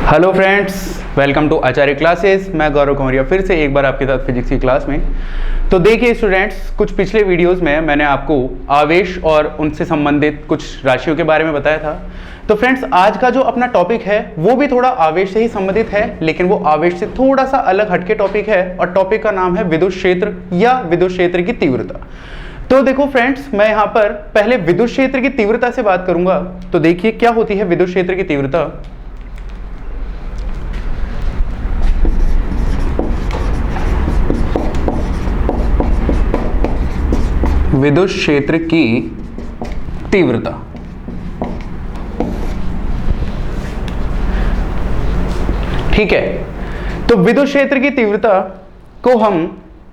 Hello friends, welcome to Acharya classes. मैं गौरव कुमारिया फिर से एक बार आपके साथ फिजिक्स की क्लास में। तो देखिए स्टूडेंट्स, कुछ पिछले वीडियोस में मैंने आपको आवेश और उनसे संबंधित कुछ राशियों के बारे में बताया था। तो फ्रेंड्स, आज का जो अपना टॉपिक है वो भी थोड़ा आवेश से ही संबंधित है, लेकिन वो आवेश से थोड़ा सा अलग हटके टॉपिक है और टॉपिक का नाम है विद्युत क्षेत्र या विद्युत क्षेत्र की तीव्रता। तो देखो फ्रेंड्स, मैं यहाँ पर पहले विद्युत क्षेत्र की तीव्रता से बात करूंगा। तो देखिए क्या होती है विद्युत क्षेत्र की तीव्रता। विद्युत क्षेत्र की तीव्रता ठीक है। तो विद्युत क्षेत्र की तीव्रता को हम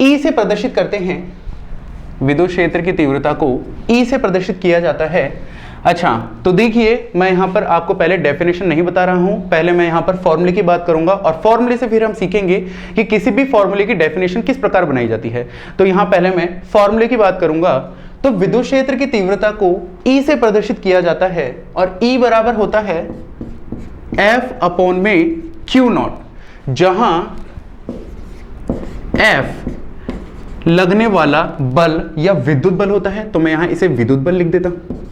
E से प्रदर्शित करते हैं। विद्युत क्षेत्र की तीव्रता को E से प्रदर्शित किया जाता है। अच्छा, तो देखिए मैं यहां पर आपको पहले डेफिनेशन नहीं बता रहा हूं, पहले मैं यहां पर फॉर्मूले की बात करूंगा और फॉर्मूले से फिर हम सीखेंगे कि किसी भी फॉर्मूले की डेफिनेशन किस प्रकार बनाई जाती है। तो यहां पहले मैं फॉर्मूले की बात करूंगा। तो विद्युत क्षेत्र की तीव्रता को E से प्रदर्शित किया जाता है और E बराबर होता है F अपॉन में Q नॉट, जहां F लगने वाला बल या विद्युत बल होता है। तो मैं यहां इसे विद्युत बल लिख देता हूं।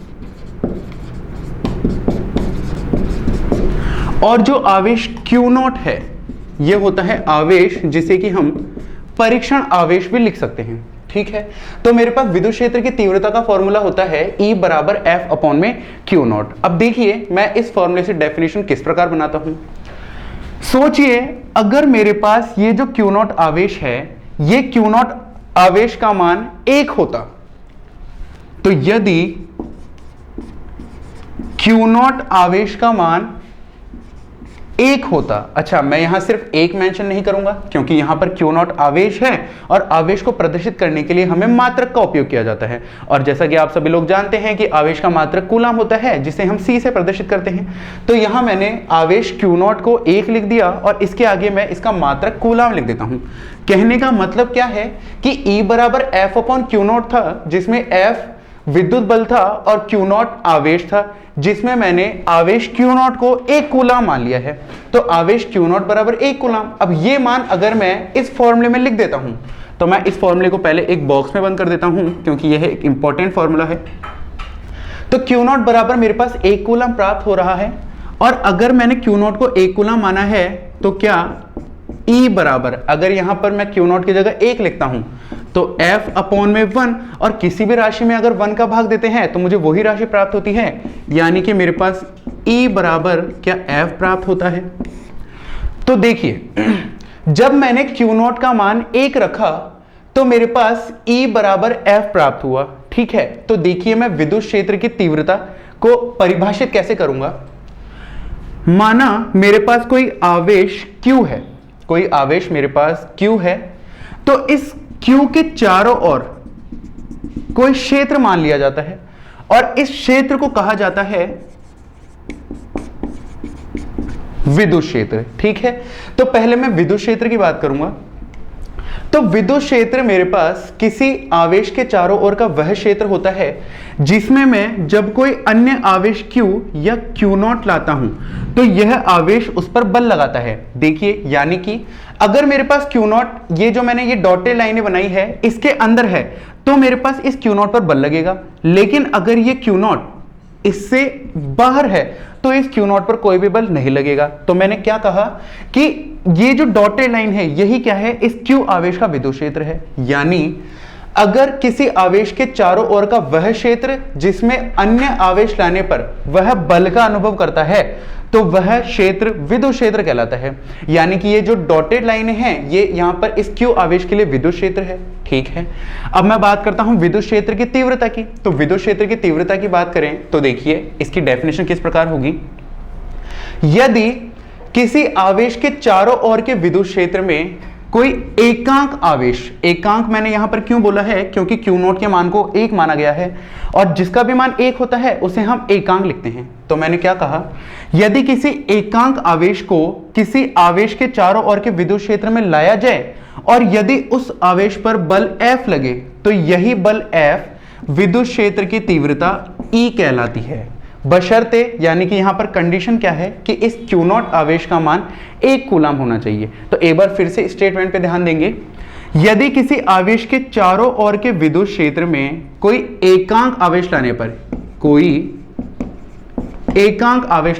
और जो आवेश Q नॉट है यह होता है आवेश जिसे कि हम परीक्षण आवेश भी लिख सकते हैं। ठीक है, तो मेरे पास विद्युत क्षेत्र की तीव्रता का फॉर्मूला होता है E बराबर F अपॉन में Q नॉट। अब देखिए मैं इस फॉर्मूले से डेफिनेशन किस प्रकार बनाता हूं। सोचिए अगर मेरे पास ये जो Q नॉट आवेश है, ये Q नॉट आवेश का मान 1 होता, तो यदि Q नॉट आवेश का मान 1 होता, अच्छा मैं यहां सिर्फ एक मेंशन नहीं करूंगा क्योंकि यहां पर Q नॉट आवेश है और आवेश को प्रदर्शित करने के लिए हमें मात्रक का उपयोग किया जाता है। और जैसा कि आप सभी लोग जानते हैं कि आवेश का मात्रक कूलाम होता है, जिसे हम C से प्रदर्शित करते हैं। तो यहां मैंने आवेश Q नॉट को 1 लिख दिया और इसके आगे मैं इसका मात्रक कूलाम लिख देता हूं। कहने का मतलब क्या है कि E बराबर F अपॉन Q नॉट था, जिसमें F विद्युत बल था और Q नॉट आवेश था, जिसमें मैंने आवेश Q नॉट को 1 कूलाम मान लिया है। तो आवेश Q नॉट बराबर 1 कूलाम। अब ये मान अगर मैं इस फॉर्मूले में लिख देता हूं, तो मैं इस फॉर्मूले को पहले एक बॉक्स में बंद कर देता हूं क्योंकि यह एक इंपॉर्टेंट फॉर्मूला है। तो Q नॉट बराबर मेरे पास 1 कूलाम प्राप्त हो रहा है। और अगर मैंने Q नॉट को 1 कूलाम माना है तो क्या E बराबर, अगर यहां पर मैं Q नॉट की जगह 1 लिखता हूं तो F अपॉन में 1, और किसी भी राशि में अगर 1 का भाग देते हैं तो मुझे वही राशि प्राप्त होती है, यानी कि मेरे पास E बराबर क्या F प्राप्त होता है। तो देखिए जब मैंने Q नॉट का मान 1 रखा तो मेरे पास E बराबर F प्राप्त हुआ। ठीक है, तो देखिए मैं विद्युत क्षेत्र की तीव्रता को परिभाषित कैसे करूंगा। माना मेरे पास कोई आवेश Q है, कोई आवेश मेरे पास Q है, तो इस Q के चारों ओर कोई क्षेत्र मान लिया जाता है और इस क्षेत्र को कहा जाता है विद्युत क्षेत्र। ठीक है, तो पहले मैं विद्युत क्षेत्र की बात करूंगा। तो विद्युत क्षेत्र मेरे पास किसी आवेश के चारों ओर का वह क्षेत्र होता है जिसमें मैं जब कोई अन्य आवेश Q या Q नॉट लाता हूं तो यह आवेश उस पर बल लगाता है। देखिए, यानी कि अगर मेरे पास Q नॉट, ये जो मैंने ये डॉटेड लाइनें बनाई है, इसके अंदर है तो मेरे पास इस Q नॉट पर बल लगेगा। लेकिन अगर ये Q नॉट इससे बाहर है तो इस Q नॉट पर कोई भी बल नहीं लगेगा। तो मैंने क्या कहा कि ये जो डॉटेड लाइन है यही क्या है, इस Q आवेश का विद्युत क्षेत्र है। यानी अगर किसी आवेश के चारों ओर का वह क्षेत्र जिसमें अन्य आवेश लाने पर वह बल का अनुभव करता है तो वह क्षेत्र विद्युत क्षेत्र कहलाता है। यानी कि ये जो डॉटेड लाइनें हैं ये यहां पर इस Q आवेश के लिए विद्युत क्षेत्र है। ठीक है, अब मैं बात करता हूं विद्युत क्षेत्र की तीव्रता की। तो विद्युत क्षेत्र की तीव्रता की बात करें तो देखिए इसकी डेफिनेशन किस प्रकार होगी। यदि किसी आवेश के चारों ओर के विद्युत क्षेत्र में कोई एकांक आवेश, एकांक मैंने यहां पर क्यों बोला है, क्योंकि Q नॉट के मान को 1 माना गया है और जिसका भी मान 1 होता है उसे हम एकांक लिखते हैं। तो मैंने क्या कहा, यदि किसी एकांक आवेश को किसी आवेश के चारों ओर के विद्युत क्षेत्र में लाया जाए और यदि उस आवेश पर बल F लगे तो यही बल F विद्युत क्षेत्र की तीव्रता E कहलाती है। बशर्ते, यानी कि यहां पर कंडीशन क्या है कि इस क्यू नॉट आवेश का मान 1 कूलम होना चाहिए। तो एक बार फिर से स्टेटमेंट पे ध्यान देंगे, यदि किसी आवेश के चारों ओर के विद्युत क्षेत्र में कोई एकांक आवेश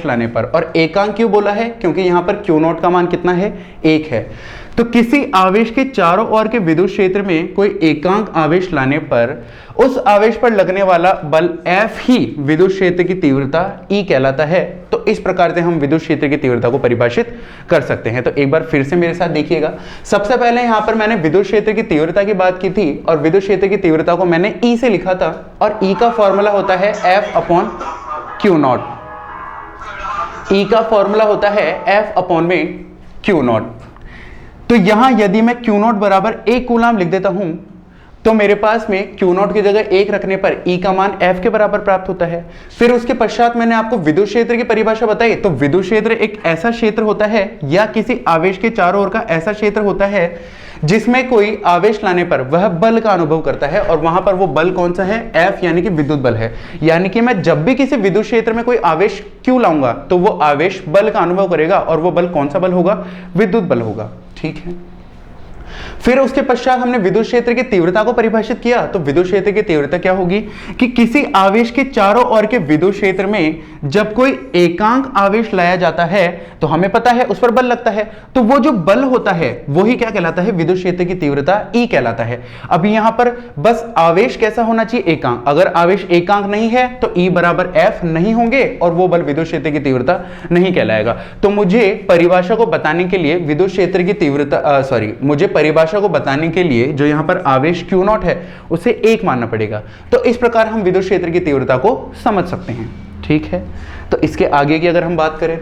लाने पर, और एकांक क्यों बोला है, क्योंकि यहां पर क्यू नॉट का मान कितना है, 1 है। तो किसी आवेश के चारों ओर के विद्युत क्षेत्र में कोई एकांक आवेश लाने पर उस आवेश पर लगने वाला बल F ही विद्युत क्षेत्र की तीव्रता E कहलाता है। तो इस प्रकार से हम विद्युत क्षेत्र की तीव्रता को परिभाषित कर सकते हैं। तो एक बार फिर से मेरे साथ देखिएगा। सबसे पहले यहां पर मैंने विद्युत क्षेत्र की तीव्रता की बात की थी और विद्युत क्षेत्र की तीव्रता को मैंने E से लिखा था, और E का फॉर्मूला होता है F/Q0। E का फॉर्मूला होता है F/Q0। तो यहां यदि मैं Q0 बराबर 1 कूलम लिख देता हूं तो मेरे पास में Q0 की जगह 1 रखने पर E का मान F के बराबर प्राप्त होता है। फिर उसके पश्चात मैंने आपको विद्युत क्षेत्र की परिभाषा बताई। तो विद्युत क्षेत्र एक ऐसा क्षेत्र होता है या किसी आवेश के चारों ओर का ऐसा क्षेत्र होता है जिसमें कोई आवेश लाने पर वह बल का अनुभव करता है, और वहां पर वो बल कौन सा है, F, यानी कि विद्युत बल है। यानी कि मैं जब भी किसी विद्युत क्षेत्र में कोई आवेश Q लाऊंगा तो वो आवेश बल का अनुभव करेगा, और वो बल कौन सा बल होगा, विद्युत बल होगा। ठीक है। फिर उसके पश्चात हमने विद्युत क्षेत्र की तीव्रता को परिभाषित किया। तो विद्युत क्षेत्र की तीव्रता क्या होगी कि किसी आवेश के चारों ओर के विद्युत क्षेत्र में जब कोई एकांक आवेश लाया जाता है तो हमें पता है उस पर बल लगता है, तो वो जो बल होता है वो ही क्या कहलाता है, विद्युत क्षेत्र की तीव्रता E कहलाता है। अभी यहां पर बस आवेश कैसा होना चाहिए, एकांक। अगर आवेश एकांक नहीं है तो E बराबर F नहीं होंगे और वो बल विद्युत क्षेत्र की तीव्रता नहीं कहलाएगा। तो मुझे परिभाषा को बताने के लिए विद्युत क्षेत्र की तीव्रता मुझे परिभाषा को बताने के लिए जो यहां पर आवेश Q0 है उसे 1 मानना पड़ेगा। तो इस प्रकार हम विद्युत क्षेत्र की तीव्रता को समझ सकते हैं। ठीक है। तो इसके आगे की अगर हम बात करें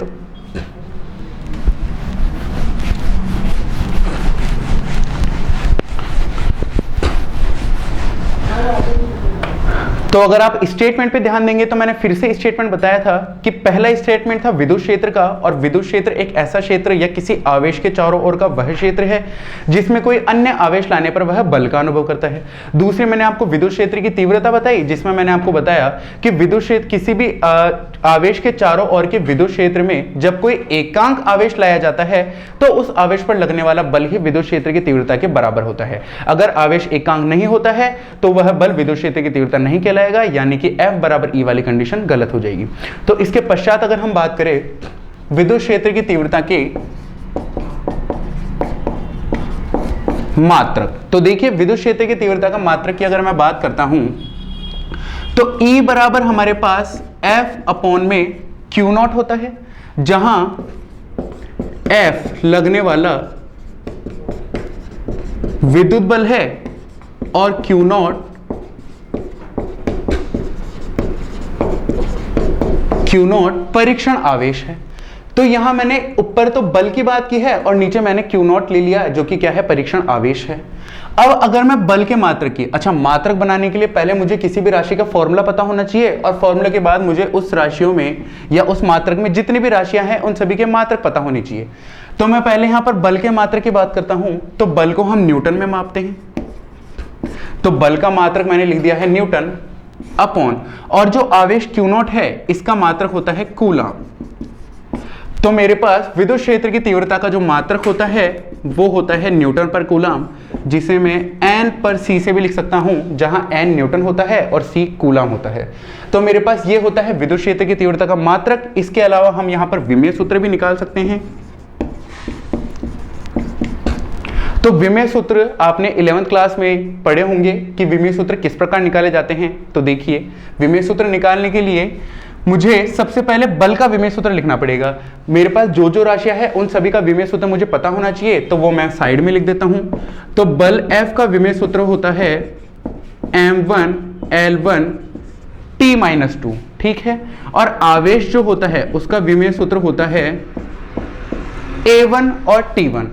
तो अगर आप स्टेटमेंट पे ध्यान देंगे तो मैंने फिर से स्टेटमेंट बताया था कि पहला स्टेटमेंट था विद्युत क्षेत्र का, और विद्युत क्षेत्र एक ऐसा क्षेत्र या किसी आवेश के चारों ओर का वह क्षेत्र है जिसमें कोई अन्य आवेश लाने पर वह बल का अनुभव करता है। दूसरी मैंने आपको विद्युत क्षेत्र की तीव्रता बताई, जिसमें मैंने आपको बताया कि विद्युत क्षेत्र किसी भी आवेश के चारों ओर के विद्युत क्षेत्र में जब कोई एकांक आवेश लाया जाता है तो उस आवेश पर लगने वाला बल ही विद्युत क्षेत्र की तीव्रता के बराबर होता है। अगर आवेश एकांक नहीं होता है तो वह बल विद्युत क्षेत्र की तीव्रता नहीं कहलाएगा, यानी कि F बराबर E वाली कंडीशन गलत हो जाएगी। तो इसके पश्चात अगर हम बात करें विद्युत क्षेत्र की तीव्रता के मात्रक, तो देखिए विद्युत क्षेत्र की तीव्रता का मात्रक की अगर मैं बात करता हूं तो E बराबर हमारे पास F/Q0 होता है, जहां F लगने वाला विद्युत बल है और Q0 परीक्षण आवेश है। तो यहां मैंने ऊपर तो बल की बात की है और नीचे मैंने Q0 ले लिया जो कि क्या है, परीक्षण आवेश है। अब अगर मैं बल के मात्रक की, अच्छा मात्रक बनाने के लिए पहले मुझे किसी भी राशि का फॉर्मूला पता होना चाहिए, और फॉर्मूले के बाद मुझे उस राशियों में या उस मात्रक में जितनी भी राशियां हैं उन सभी के मात्रक पता होनी चाहिए। तो मैं पहले यहां पर बल के मात्रक की बात करता हूं। तो बल को हम न्यूटन में मापते हैं, तो बल का मात्रक मैंने लिख दिया है न्यूटन अपॉन, और जो आवेश Q0 है इसका मात्रक होता है कूलम। तो मेरे पास विद्युत क्षेत्र की तीव्रता का जो मात्रक होता है वो होता है न्यूटन पर कूलम, जिसे मैं N पर C से भी लिख सकता हूं, जहां N न्यूटन होता है और C कूलम होता है। तो मेरे पास ये होता है विद्युत क्षेत्र की तीव्रता का मात्रक। इसके अलावा हम यहां पर विमेय सूत्र भी निकाल सकते हैं। तो विमेय सूत्र आपने 11th क्लास में पढ़े होंगे कि विमेय सूत्र किस प्रकार निकाले जाते हैं। तो देखिए विमेय सूत्र निकालने के लिए मुझे सबसे पहले बल का विमेय सूत्र लिखना पड़ेगा। मेरे पास जो जो राशियां हैं उन सभी का विमेय सूत्र मुझे पता होना चाहिए, तो वो मैं साइड में लिख देता हूं। तो बल F का विमेय सूत्र होता है m1L1 T-2, ठीक है। और आवेश जो होता है उसका विमेय सूत्र होता है A1 और T1।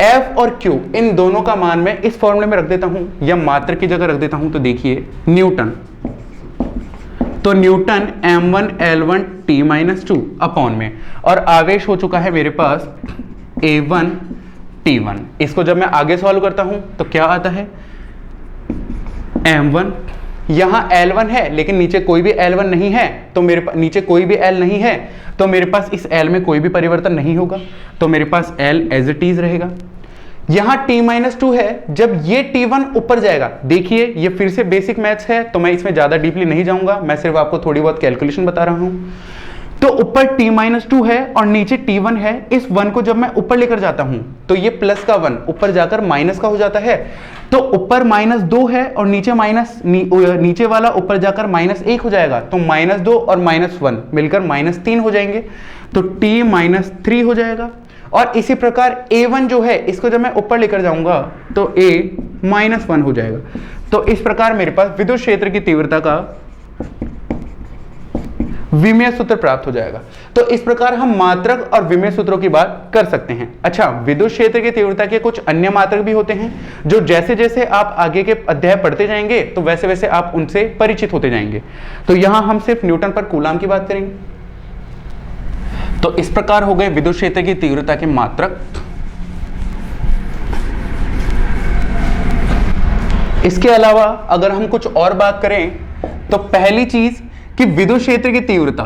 F और Q इन दोनों का मान मैं इस फॉर्मूले में रख देता हूं या मात्रक की जगह रख देता हूं। तो देखिए न्यूटन, तो न्यूटन m1L1 T-2 अपॉन में, और आवेश हो चुका है मेरे पास A1 T1। इसको जब मैं आगे सॉल्व करता हूं तो क्या आता है m1 यहां L1 है लेकिन नीचे कोई भी L1 नहीं है, तो मेरे पास नीचे कोई भी L नहीं है, तो मेरे पास इस L में कोई भी परिवर्तन नहीं होगा, तो मेरे पास L एज इट इज रहेगा। यहां t-2 है, जब ये t1 ऊपर जाएगा, देखिए ये फिर से बेसिक मैथ्स है तो मैं इसमें ज्यादा डीपली नहीं जाऊंगा, मैं सिर्फ आपको थोड़ी बहुत कैलकुलेशन बता रहा हूं। तो ऊपर t-2 है और नीचे t1 है, इस 1 को जब मैं ऊपर लेकर जाता हूं तो ये प्लस का 1 ऊपर जाकर माइनस का हो जाता है, तो ऊपर -2 है और नीचे नीचे वाला ऊपर जाकर -1 हो जाएगा, तो -2 और -1 मिलकर -3 हो जाएंगे, तो t-3 हो जाएगा। और इसी प्रकार a1 जो है इसको जब मैं ऊपर लेकर जाऊंगा तो a -1 हो जाएगा। तो इस प्रकार मेरे पास विद्युत क्षेत्र की तीव्रता का विमीय सूत्र प्राप्त हो जाएगा। तो इस प्रकार हम मात्रक और विमीय सूत्रों की बात कर सकते हैं। अच्छा, विद्युत क्षेत्र की तीव्रता के कुछ अन्य मात्रक भी होते हैं जो जैसे जैसे आप आगे के अध्याय पढ़ते जाएंगे तो वैसे वैसे आप उनसे परिचित होते जाएंगे। तो यहां हम सिर्फ न्यूटन पर कूलाम की बात करेंगे। तो इस प्रकार हो गए विद्युत क्षेत्र की तीव्रता के मात्रक। इसके अलावा अगर हम कुछ और बात करें तो पहली चीज कि विद्युत क्षेत्र की तीव्रता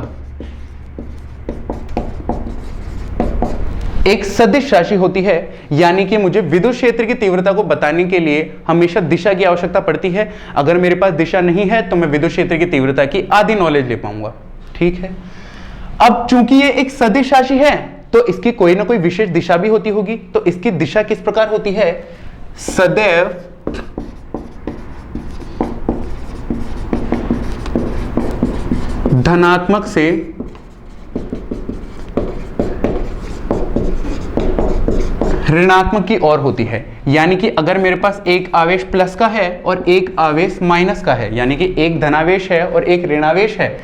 एक सदिश राशि होती है, यानी कि मुझे विद्युत क्षेत्र की तीव्रता को बताने के लिए हमेशा दिशा की आवश्यकता पड़ती है। अगर मेरे पास दिशा नहीं है तो मैं विद्युत क्षेत्र की तीव्रता की आधी नॉलेज ले पाऊंगा। ठीक है, अब चूंकि ये एक सदिश राशि है तो इसकी कोई ना कोई विशेष दिशा भी होती होगी। तो इसकी दिशा किस प्रकार होती है? सदैव धनात्मक से ऋणात्मक की ओर होती है। यानी कि अगर मेरे पास एक आवेश प्लस का है और एक आवेश माइनस का है, यानी कि एक धनावेश है और एक ऋणावेश है,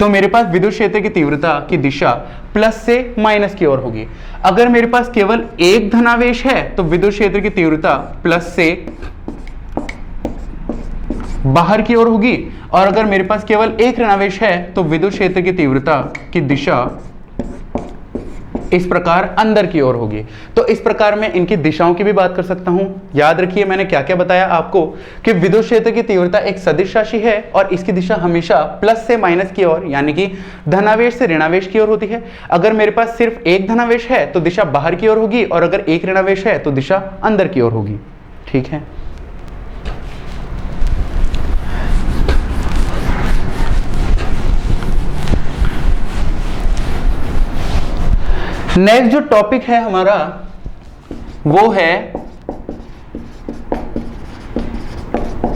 तो मेरे पास विद्युत क्षेत्र की तीव्रता की दिशा प्लस से माइनस की ओर होगी। अगर मेरे पास केवल एक धनावेश है तो विद्युत क्षेत्र की तीव्रता प्लस से बाहर की ओर होगी, और अगर मेरे पास केवल एक ऋणावेश है तो विद्युत क्षेत्र की तीव्रता की दिशा इस प्रकार अंदर की ओर होगी। तो इस प्रकार मैं इनकी दिशाओं की भी बात कर सकता हूं। याद रखिए मैंने क्या क्या बताया आपको कि विद्युत क्षेत्र की तीव्रता एक सदिश राशि है और इसकी दिशा हमेशा प्लस से माइनस की ओर, यानी कि धनावेश से ऋणावेश की ओर होती है। अगर मेरे पास सिर्फ एक धनावेश है तो दिशा बाहर की ओर होगी, और अगर एक ऋणावेश है तो दिशा अंदर की ओर होगी। ठीक है, नेक्स्ट जो टॉपिक है हमारा वो है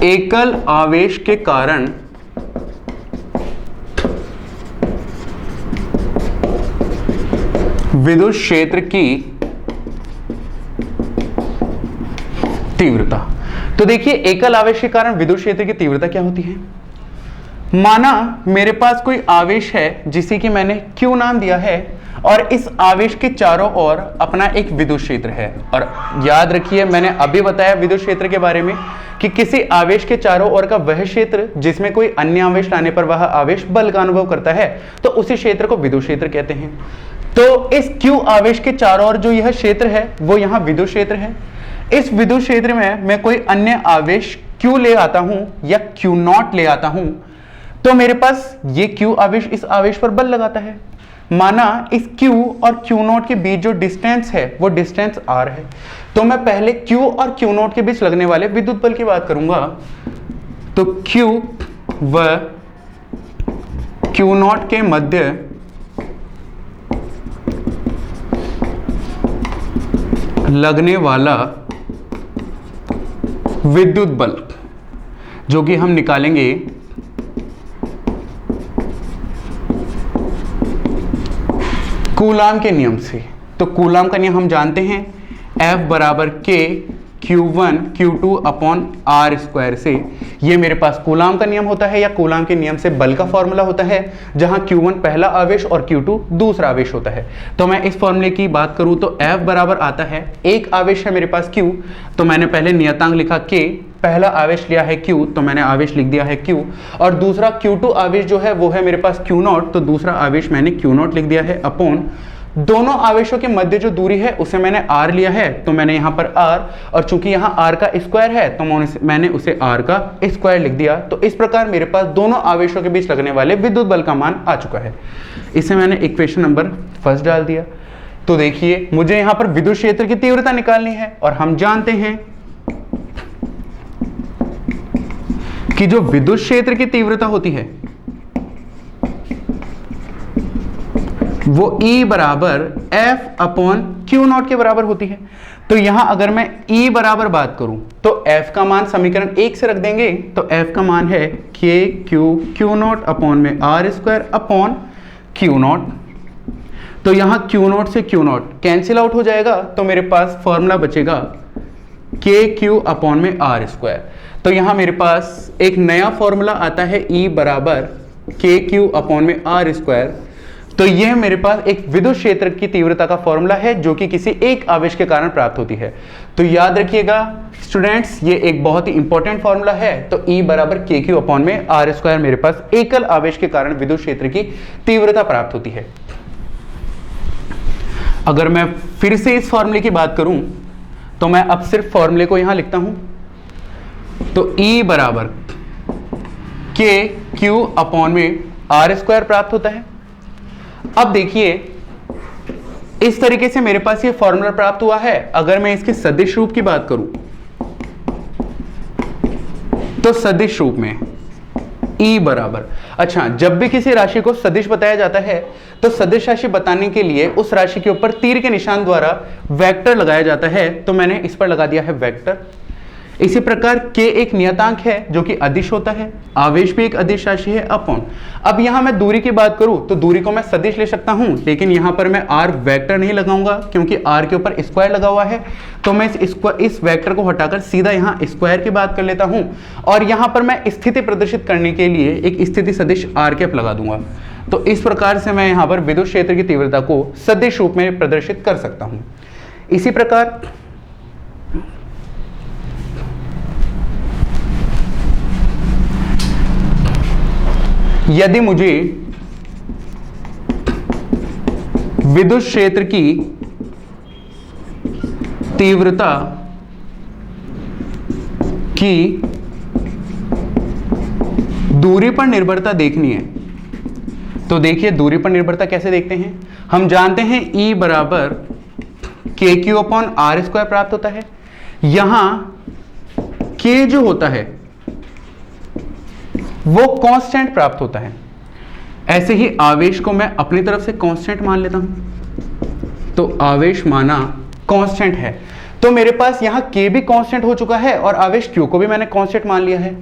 एकल आवेश के कारण विद्युत क्षेत्र की तीव्रता। तो देखिए एकल आवेश के कारण विद्युत क्षेत्र की तीव्रता क्या होती है। माना मेरे पास कोई आवेश है जिसे कि मैंने Q नाम दिया है, और इस आवेश के चारों ओर अपना एक विद्युत क्षेत्र है। और याद रखिए मैंने अभी बताया विद्युत क्षेत्र के बारे में कि किसी आवेश के चारों ओर का वह क्षेत्र जिसमें कोई अन्य आवेश लाने पर वह आवेश बल का अनुभव करता है, तो उसी क्षेत्र को विद्युत क्षेत्र कहते हैं। तो इस Q आवेश के चारों ओर जो यह क्षेत्र है वो यहाँ विद्युत क्षेत्र है। इस विद्युत क्षेत्र में मैं कोई अन्य आवेश Q ले आता हूं या Q0 ले आता हूं, तो मेरे पास ये Q आवेश इस आवेश पर बल लगाता है। माना इस Q और Q0 के बीच जो डिस्टेंस है वो डिस्टेंस R है, तो मैं पहले Q और Q0 के बीच लगने वाले विद्युत बल की बात करूंगा। तो Q व Q0 के मध्य लगने वाला विद्युत बल जो कि हम निकालेंगे कूलाम के नियम से। तो कूलाम का नियम हम जानते हैं, F बराबर K Q1 Q2 upon R square से। ये मेरे पास कूलाम का नियम होता है या कूलाम के नियम से बल का फॉर्मूला होता है, जहां Q1 पहला आवेश और Q2 दूसरा आवेश होता है। तो मैं इस फॉर्मूले की बात करूं तो F बराबर आता है, एक आवेश है मेरे पास Q, तो मैंने पहले नियतांक लिखा K, पहला आवेश लिया है Q तो मैंने आवेश लिख दिया है Q, और दूसरा Q2 आवेश जो है वो है मेरे पास Q0, तो दूसरा आवेश मैंने Q0 लिख दिया है अपॉन दोनों आवेशों के मध्य जो दूरी है उसे मैंने r लिया है, तो मैंने यहां पर r, और चूंकि यहां r का स्क्वायर है तो मैंने उसे r का स्क्वायर लिख दिया। तो इस प्रकार मेरे पास दोनों आवेशों के बीच लगने वाले विद्युत बल का मान आ चुका है। इसे मैंने इक्वेशन नंबर फर्स्ट डाल दिया। तो देखिए मुझे यहां पर विद्युत क्षेत्र की तीव्रता निकालनी है, और हम जानते हैं कि जो विद्युत क्षेत्र की तीव्रता होती है वो E बराबर F अपॉन क्यू नॉट के बराबर होती है। तो यहां अगर मैं E बराबर बात करूं तो F का मान समीकरण 1 से रख देंगे, तो F का मान है K क्यू नॉट अपॉन में R square upon Q not. तो यहां क्यू नॉट से क्यू नॉट कैंसिल आउट हो जाएगा, तो मेरे पास फॉर्मूला बचेगा KQ अपॉन में R स्क्वायर। तो यहां मेरे पास एक नया फॉर्मूला आता है E बराबर KQ अपॉन में R स्क्वायर। तो यह मेरे पास एक विद्युत क्षेत्र की तीव्रता का फॉर्मूला है जो कि किसी एक आवेश के कारण प्राप्त होती है। तो याद रखिएगा स्टूडेंट्स, ये एक बहुत ही इंपॉर्टेंट फॉर्मूला है। तो E बराबर KQ अपॉन में R स्क्वायर मेरे पास एकल आवेश के कारण विद्युत क्षेत्र की तीव्रता प्राप्त होती है। अगर मैं फिर से इस फॉर्मूले की बात करूं तो मैं अब सिर्फ फॉर्मूले को यहां लिखता हूं। तो E बराबर KQ अपॉन में R स्क्वायर प्राप्त होता है। अब देखिए इस तरीके से मेरे पास ये फॉर्मूला प्राप्त हुआ है। अगर मैं इसके सदिश रूप की बात करूं तो सदिश रूप में E बराबर, अच्छा जब भी किसी राशि को सदिश बताया जाता है तो सदिश राशि बताने के लिए उस राशि के ऊपर तीर के निशान द्वारा वेक्टर लगाया जाता है। तो मैंने इस पर लगा दिया है वेक्टर। इसी प्रकार K एक नियतांक है जो कि अदिश होता है, आवेश भी एक अदिश राशि है अपॉन। अब यहां मैं दूरी की बात करूं तो दूरी को मैं सदिश ले सकता हूं, लेकिन यहां पर मैं R वेक्टर नहीं लगाऊंगा क्योंकि R के ऊपर स्क्वायर लगा हुआ है। तो मैं इस वेक्टर को हटाकर सीधा यहां स्क्वायर की बात कर लेता हूं, और यहां पर मैं स्थिति प्रदर्शित करने के लिए एक स्थिति सदिश R कैप लगा दूंगा। तो इस प्रकार से मैं यहां पर विद्युत क्षेत्र की तीव्रता को सदिश रूप में प्रदर्शित कर सकता हूं। इसी प्रकार यदि मुझे विद्युत क्षेत्र की तीव्रता की दूरी पर निर्भरता देखनी है, तो देखिए दूरी पर निर्भरता कैसे देखते हैं। हम जानते हैं E बराबर KQ अपॉन R स्क्वायर प्राप्त होता है। यहां K जो होता है वो कांस्टेंट प्राप्त होता है। ऐसे ही आवेश को मैं अपनी तरफ से कांस्टेंट मान लेता हूं। तो आवेश माना कांस्टेंट है, तो मेरे पास यहां K भी कांस्टेंट हो चुका है और आवेश Q को भी मैंने कांस्टेंट मान लिया है।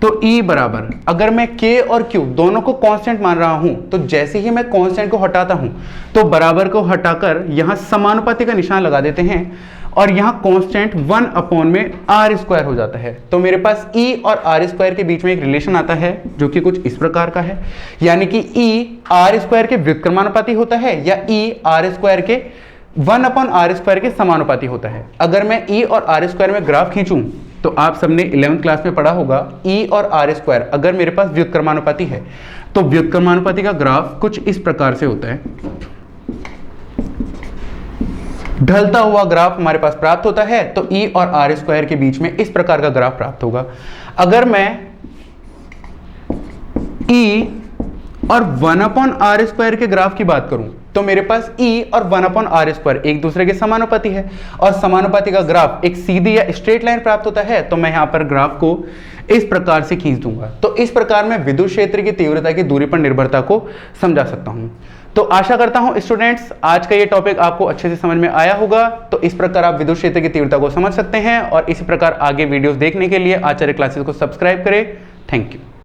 तो E बराबर, अगर मैं K और Q दोनों को कांस्टेंट मान रहा हूं तो जैसे ही मैं कांस्टेंट को हटाता हूं तो बराबर को हटाकर यहां समानुपाती का निशान लगा देते हैं, और यहां कांस्टेंट 1 अपॉन में R स्क्वायर हो जाता है। तो मेरे पास E और R स्क्वायर के बीच में एक रिलेशन आता है जो कि कुछ इस प्रकार का है, यानी कि E R स्क्वायर के व्युत्क्रमानुपाती होता है या E R स्क्वायर के 1 अपॉन R स्क्वायर के समानुपाती होता है। अगर मैं E और R स्क्वायर में ग्राफ खींचूं तो आप सबने 11th क्लास में पढ़ा होगा E और R स्क्वायर अगर मेरे पास व्युत्क्रमानुपाती है तो व्युत्क्रमानुपाती का ग्राफ कुछ इस प्रकार से होता है। ढलता हुआ ग्राफ हमारे पास प्राप्त होता है, तो E और R स्क्वायर के बीच में इस प्रकार का ग्राफ प्राप्त होगा। अगर मैं E और 1 अपॉन R स्क्वायर के ग्राफ की बात करूं तो मेरे पास E और 1 अपॉन R स्क्वायर एक दूसरे के समानुपाती है, और समानुपाती का ग्राफ एक सीधी या स्ट्रेट लाइन प्राप्त होता है। तो मैं यहां पर ग्राफ को इस प्रकार से खींच दूंगा। तो इस प्रकार मैं विद्युत क्षेत्र की तीव्रता की दूरी पर निर्भरता को समझा सकता हूं। तो आशा करता हूं स्टूडेंट्स आज का ये टॉपिक आपको अच्छे से समझ में आया होगा। तो इस प्रकार आप विद्युत क्षेत्र की तीव्रता को समझ सकते हैं, और इसी प्रकार आगे वीडियोस देखने के लिए आचार्य क्लासेस को सब्सक्राइब करें। Thank you.